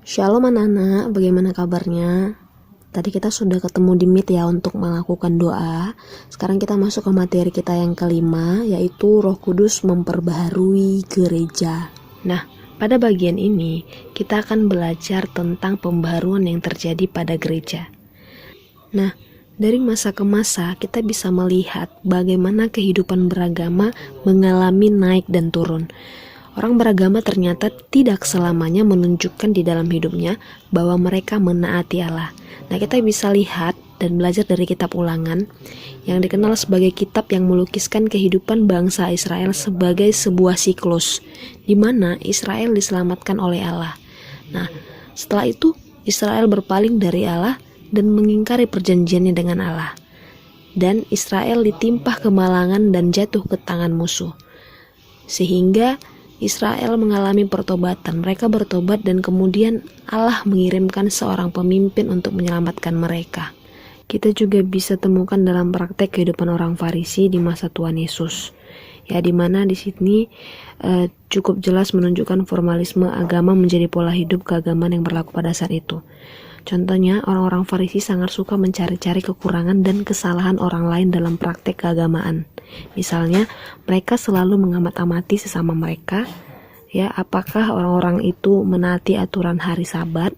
Shalom anak-anak, bagaimana kabarnya? Tadi kita sudah ketemu di Meet ya untuk melakukan doa. Sekarang kita masuk ke materi kita yang kelima, yaitu Roh Kudus memperbaharui gereja. Nah, pada bagian ini kita akan belajar tentang pembaharuan yang terjadi pada gereja. Nah, dari masa ke masa kita bisa melihat bagaimana kehidupan beragama mengalami naik dan turun. Orang beragama ternyata tidak selamanya menunjukkan di dalam hidupnya bahwa mereka menaati Allah. Nah, kita bisa lihat dan belajar dari kitab Ulangan yang dikenal sebagai kitab yang melukiskan kehidupan bangsa Israel sebagai sebuah siklus di mana Israel diselamatkan oleh Allah. Nah, setelah itu Israel berpaling dari Allah dan mengingkari perjanjiannya dengan Allah. Dan Israel ditimpah kemalangan dan jatuh ke tangan musuh. Sehingga Israel mengalami pertobatan. Mereka bertobat dan kemudian Allah mengirimkan seorang pemimpin untuk menyelamatkan mereka. Kita juga bisa temukan dalam praktek kehidupan orang Farisi di masa Tuhan Yesus. Ya, di mana di sini cukup jelas menunjukkan formalisme agama menjadi pola hidup keagamaan yang berlaku pada saat itu. Contohnya, orang-orang Farisi sangat suka mencari-cari kekurangan dan kesalahan orang lain dalam praktek keagamaan. Misalnya, mereka selalu mengamat-amati sesama mereka, ya, apakah orang-orang itu menaati aturan hari Sabat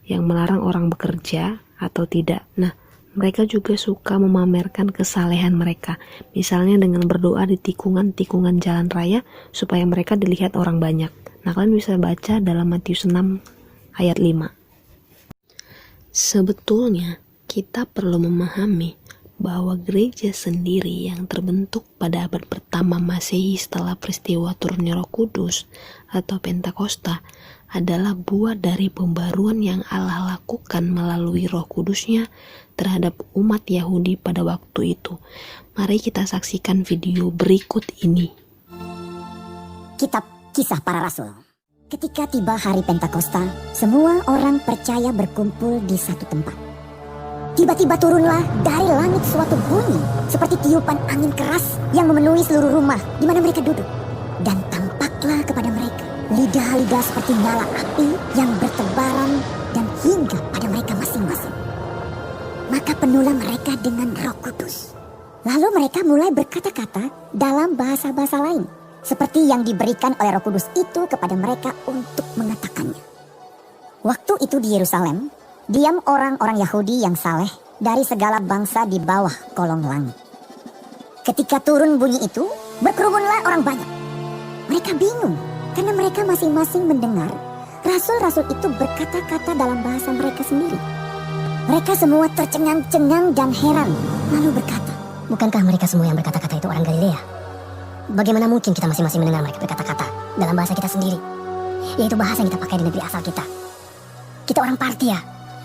yang melarang orang bekerja atau tidak. Nah, mereka juga suka memamerkan kesalehan mereka, misalnya dengan berdoa di tikungan-tikungan jalan raya supaya mereka dilihat orang banyak. Nah, kalian bisa baca dalam Matius 6 ayat 5. Sebetulnya, kita perlu memahami bahwa gereja sendiri yang terbentuk pada abad pertama Masehi setelah peristiwa turunnya Roh Kudus atau Pentakosta adalah buah dari pembaruan yang Allah lakukan melalui Roh Kudusnya terhadap umat Yahudi pada waktu itu. Mari kita saksikan video berikut ini. Kitab Kisah Para Rasul. Ketika tiba hari Pentakosta, semua orang percaya berkumpul di satu tempat. Tiba-tiba turunlah dari langit suatu bunyi seperti tiupan angin keras yang memenuhi seluruh rumah di mana mereka duduk. Dan tampaklah kepada mereka lidah-lidah seperti nyala api yang bertebaran dan hingga pada mereka masing-masing. Maka penuhlah mereka dengan Roh Kudus. Lalu mereka mulai berkata-kata dalam bahasa-bahasa lain, seperti yang diberikan oleh Roh Kudus itu kepada mereka untuk mengatakannya. Waktu itu di Yerusalem, diam orang-orang Yahudi yang saleh dari segala bangsa di bawah kolong langit. Ketika turun bunyi itu, berkerumunlah orang banyak. Mereka bingung karena mereka masing-masing mendengar rasul-rasul itu berkata-kata dalam bahasa mereka sendiri. Mereka semua tercengang-cengang dan heran, lalu berkata, "Bukankah mereka semua yang berkata-kata itu orang Galilea? Bagaimana mungkin kita masing-masing mendengar mereka berkata-kata dalam bahasa kita sendiri, yaitu bahasa yang kita pakai di negeri asal kita? Kita orang Partia,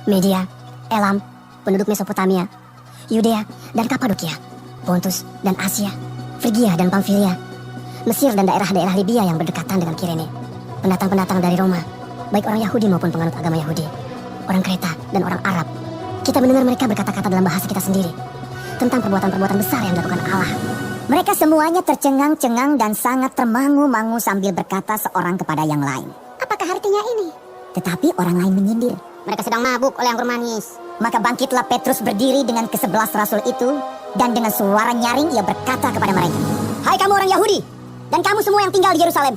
Media, Elam, penduduk Mesopotamia, Yudea dan Kapadokia, Pontus dan Asia, Frigia dan Pamfilia, Mesir dan daerah-daerah Libya yang berdekatan dengan Kirene, pendatang-pendatang dari Roma, baik orang Yahudi maupun penganut agama Yahudi, orang Kreta dan orang Arab. Kita mendengar mereka berkata-kata dalam bahasa kita sendiri tentang perbuatan-perbuatan besar yang dilakukan Allah." Mereka semuanya tercengang-cengang dan sangat termangu-mangu sambil berkata seorang kepada yang lain, "Apakah artinya ini?" Tetapi orang lain menyindir, "Mereka sedang mabuk oleh anggur manis." Maka bangkitlah Petrus berdiri dengan ke-11 rasul itu, dan dengan suara nyaring ia berkata kepada mereka, "Hai kamu orang Yahudi, dan kamu semua yang tinggal di Yerusalem,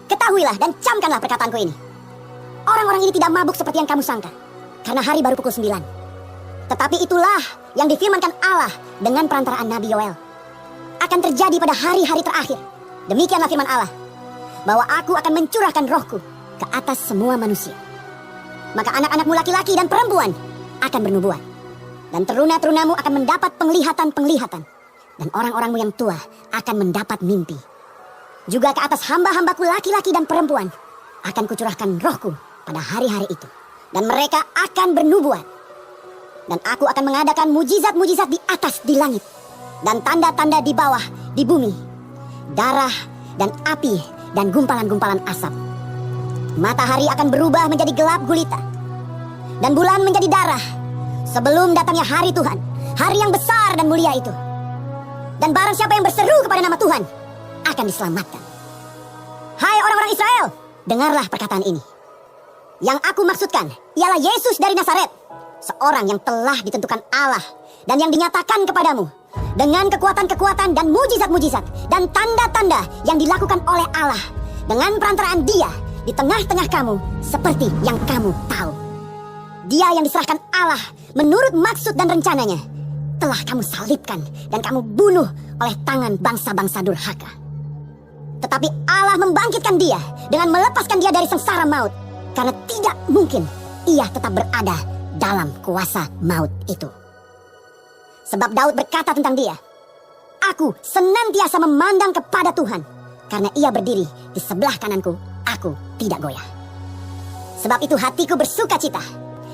ketahuilah dan camkanlah perkataanku ini. Orang-orang ini tidak mabuk seperti yang kamu sangka, karena hari baru pukul 9. Tetapi itulah yang difirmankan Allah dengan perantaraan Nabi Yoel akan terjadi pada hari-hari terakhir. Demikianlah firman Allah, bahwa aku akan mencurahkan rohku ke atas semua manusia. Maka anak-anakmu laki-laki dan perempuan akan bernubuat, dan teruna-terunamu akan mendapat penglihatan-penglihatan, dan orang-orangmu yang tua akan mendapat mimpi. Juga ke atas hamba-hambaku laki-laki dan perempuan akan kucurahkan rohku pada hari-hari itu, dan mereka akan bernubuat. Dan aku akan mengadakan mujizat-mujizat di atas di langit, dan tanda-tanda di bawah di bumi, darah dan api dan gumpalan-gumpalan asap. Matahari akan berubah menjadi gelap gulita, dan bulan menjadi darah, sebelum datangnya hari Tuhan, hari yang besar dan mulia itu. Dan barang siapa yang berseru kepada nama Tuhan akan diselamatkan. Hai orang-orang Israel, dengarlah perkataan ini. Yang aku maksudkan ialah Yesus dari Nazaret, seorang yang telah ditentukan Allah dan yang dinyatakan kepadamu dengan kekuatan-kekuatan dan mujizat-mujizat dan tanda-tanda yang dilakukan oleh Allah dengan perantaraan Dia di tengah-tengah kamu seperti yang kamu tahu. Dia yang diserahkan Allah menurut maksud dan rencananya telah kamu salibkan dan kamu bunuh oleh tangan bangsa-bangsa durhaka. Tetapi Allah membangkitkan Dia dengan melepaskan Dia dari sengsara maut, karena tidak mungkin Ia tetap berada dalam kuasa maut itu. Sebab Daud berkata tentang Dia, "Aku senantiasa memandang kepada Tuhan, karena Ia berdiri di sebelah kananku, aku tidak goyah. Sebab itu hatiku bersuka cita,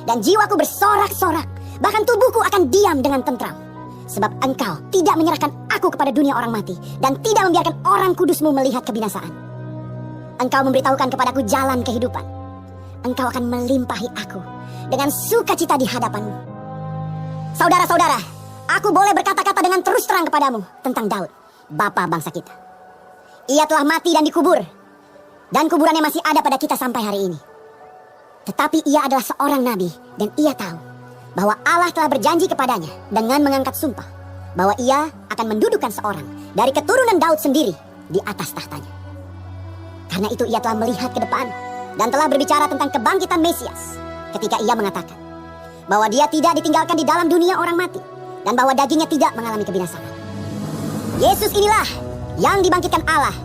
dan jiwaku bersorak-sorak, bahkan tubuhku akan diam dengan tentram. Sebab Engkau tidak menyerahkan aku kepada dunia orang mati, dan tidak membiarkan orang kudus-Mu melihat kebinasaan. Engkau memberitahukan kepadaku jalan kehidupan. Engkau akan melimpahi aku dengan sukacita di hadapan-Mu." Saudara-saudara, aku boleh berkata-kata dengan terus terang kepadamu tentang Daud, bapa bangsa kita. Ia telah mati dan dikubur, dan kuburannya masih ada pada kita sampai hari ini. Tetapi ia adalah seorang nabi, dan ia tahu bahwa Allah telah berjanji kepadanya dengan mengangkat sumpah bahwa Ia akan mendudukkan seorang dari keturunan Daud sendiri di atas tahtanya. Karena itu Ia telah melihat ke depan dan telah berbicara tentang kebangkitan Mesias ketika Ia mengatakan bahwa Dia tidak ditinggalkan di dalam dunia orang mati dan bahwa dagingnya tidak mengalami kebinasaan. Yesus inilah yang dibangkitkan Allah,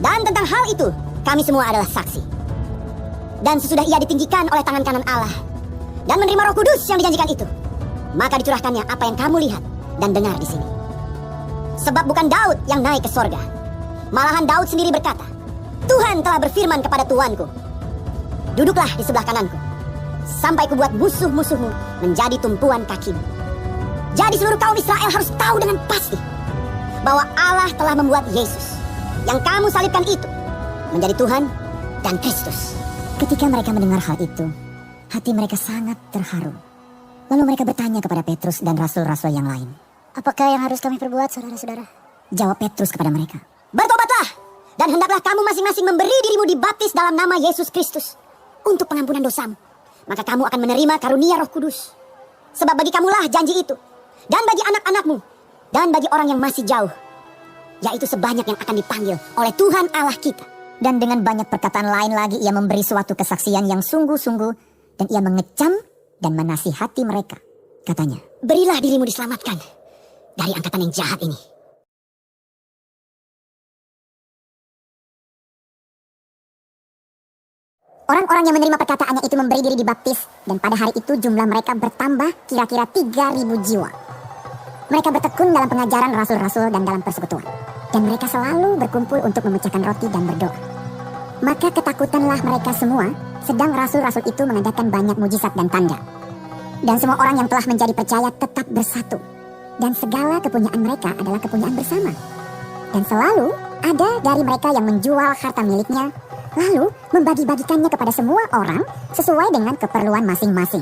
dan tentang hal itu kami semua adalah saksi. Dan sesudah Ia ditinggikan oleh tangan kanan Allah dan menerima Roh Kudus yang dijanjikan itu, maka dicurahkannya apa yang kamu lihat dan dengar di sini. Sebab bukan Daud yang naik ke sorga, malahan Daud sendiri berkata, "Tuhan telah berfirman kepada Tuanku, duduklah di sebelah kananku, sampai kubuat musuh-musuhmu menjadi tumpuan kakimu." Jadi seluruh kaum Israel harus tahu dengan pasti bahwa Allah telah membuat Yesus yang kamu salibkan itu menjadi Tuhan dan Kristus. Ketika mereka mendengar hal itu, hati mereka sangat terharu. Lalu mereka bertanya kepada Petrus dan rasul-rasul yang lain, "Apakah yang harus kami perbuat, saudara-saudara?" Jawab Petrus kepada mereka, "Bertobatlah, dan hendaklah kamu masing-masing memberi dirimu dibaptis dalam nama Yesus Kristus untuk pengampunan dosamu. Maka kamu akan menerima karunia Roh Kudus. Sebab bagi kamulah janji itu, dan bagi anak-anakmu, dan bagi orang yang masih jauh, yaitu sebanyak yang akan dipanggil oleh Tuhan Allah kita." Dan dengan banyak perkataan lain lagi ia memberi suatu kesaksian yang sungguh-sungguh, dan ia mengecam dan menasihati mereka. Katanya, "Berilah dirimu diselamatkan dari angkatan yang jahat ini." Orang-orang yang menerima perkataannya itu memberi diri dibaptis, dan pada hari itu jumlah mereka bertambah kira-kira 3.000 jiwa. Mereka bertekun dalam pengajaran rasul-rasul dan dalam persekutuan, dan mereka selalu berkumpul untuk memecahkan roti dan berdoa. Maka ketakutanlah mereka semua, sedang rasul-rasul itu mengadakan banyak mujizat dan tanda. Dan semua orang yang telah menjadi percaya tetap bersatu, dan segala kepunyaan mereka adalah kepunyaan bersama. Dan selalu ada dari mereka yang menjual harta miliknya, lalu membagi-bagikannya kepada semua orang sesuai dengan keperluan masing-masing.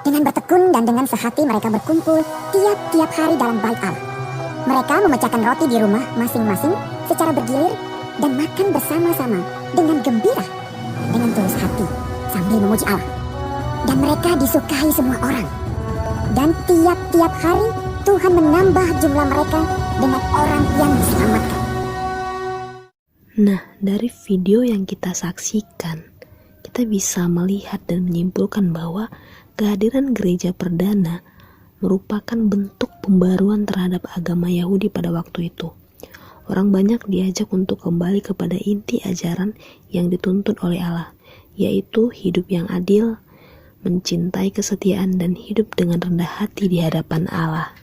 Dengan bertekun dan dengan sehati mereka berkumpul tiap-tiap hari dalam bait Allah. Mereka memecahkan roti di rumah masing-masing secara bergilir dan makan bersama-sama dengan gembira, dengan tulus hati sambil memuji Allah. Dan mereka disukai semua orang. Dan tiap-tiap hari Tuhan menambah jumlah mereka dengan orang yang diselamatkan. Nah, dari video yang kita saksikan, kita bisa melihat dan menyimpulkan bahwa kehadiran gereja perdana merupakan bentuk pembaruan terhadap agama Yahudi pada waktu itu. Orang banyak diajak untuk kembali kepada inti ajaran yang dituntut oleh Allah, yaitu hidup yang adil, mencintai kesetiaan, dan hidup dengan rendah hati di hadapan Allah.